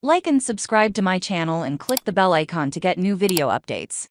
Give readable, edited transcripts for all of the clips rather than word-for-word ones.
Like and subscribe to my channel and click the bell icon to get new video updates.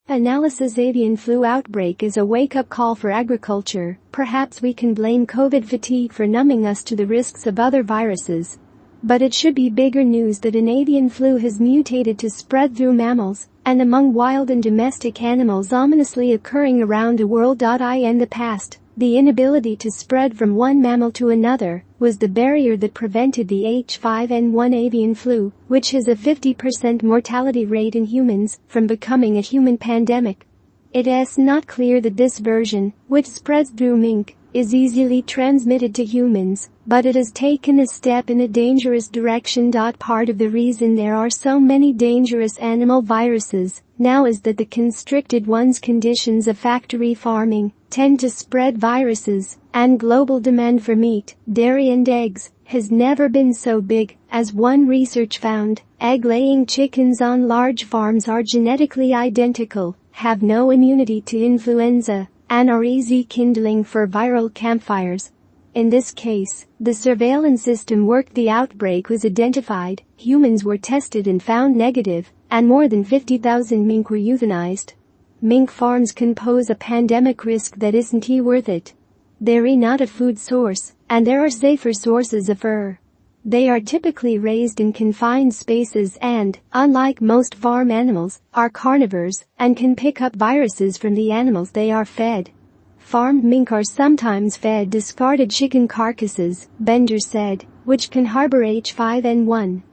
Analysis: Avian flu outbreak is a wake-up call for agriculture. Perhaps we can blame COVID fatigue for numbing us to the risks of other viruses. But it should be bigger news that an avian flu has mutated to spread through mammals and among wild and domestic animals, ominously occurring around the world. In the past, the inability to spread from one mammal to another was the barrier that prevented the H5N1 avian flu, which has a 50% mortality rate in humans, from becoming a human pandemic. It is not clear that this version, which spreads through mink, is easily transmitted to humans, but it has taken a step in a dangerous direction. Part of the reason there are so many dangerous animal viruses now is that the constricted ones, conditions of factory farming, tend to spread viruses, and global demand for meat, dairy and eggs has never been so big. As one research found, egg-laying chickens on large farms are genetically identical, have no immunity to influenza, and are easy kindling for viral campfires. In this case, the surveillance system worked. The outbreak was identified, humans were tested and found negative, and more than 50,000 mink were euthanized. Mink farms can pose a pandemic risk that isn't worth it. They're not a food source, and there are safer sources of fur. They are typically raised in confined spaces and, unlike most farm animals, are carnivores and can pick up viruses from the animals they are fed. Farmed mink are sometimes fed discarded chicken carcasses, Bender said, which can harbor H5N1.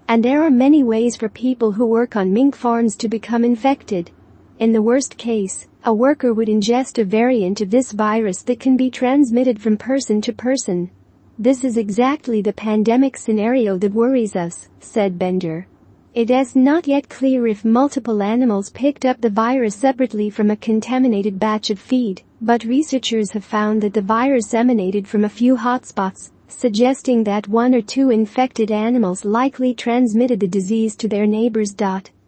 And there are many ways for people who work on mink farms to become infected. In the worst case, a worker would ingest a variant of this virus that can be transmitted from person to person. This is exactly the pandemic scenario that worries us, said Bender. It is not yet clear if multiple animals picked up the virus separately from a contaminated batch of feed, but researchers have found that the virus emanated from a few hotspots, suggesting that one or two infected animals likely transmitted the disease to their neighbors.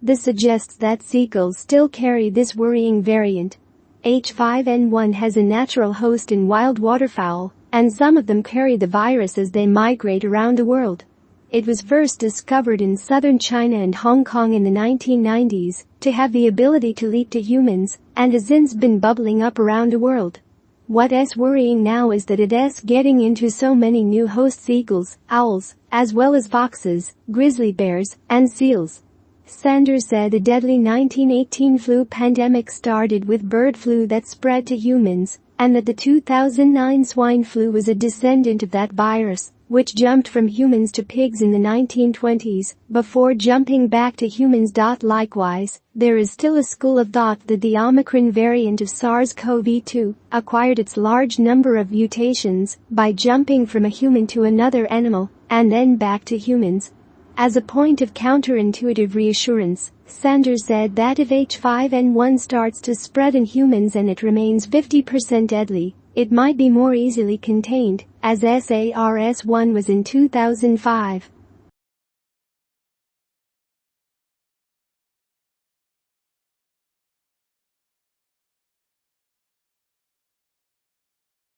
This suggests that seagulls still carry this worrying variant. H5N1 has a natural host in wild waterfowl, and some of them carry the virus as they migrate around the world. It was first discovered in southern China and Hong Kong in the 1990s to have the ability to leap to humans, and has since been bubbling up around the world. What is worrying now is that it is getting into so many new hosts: eagles, owls, as well as foxes, grizzly bears, and seals. Sanders said the deadly 1918 flu pandemic started with bird flu that spread to humans, and that the 2009 swine flu was a descendant of that virus, which jumped from humans to pigs in the 1920s, before jumping back to humans. Likewise, there is still a school of thought that the Omicron variant of SARS-CoV-2 acquired its large number of mutations by jumping from a human to another animal, and then back to humans. As a point of counterintuitive reassurance, Sanders said that if H5N1 starts to spread in humans and it remains 50% deadly, it might be more easily contained, as SARS-1 was in 2005.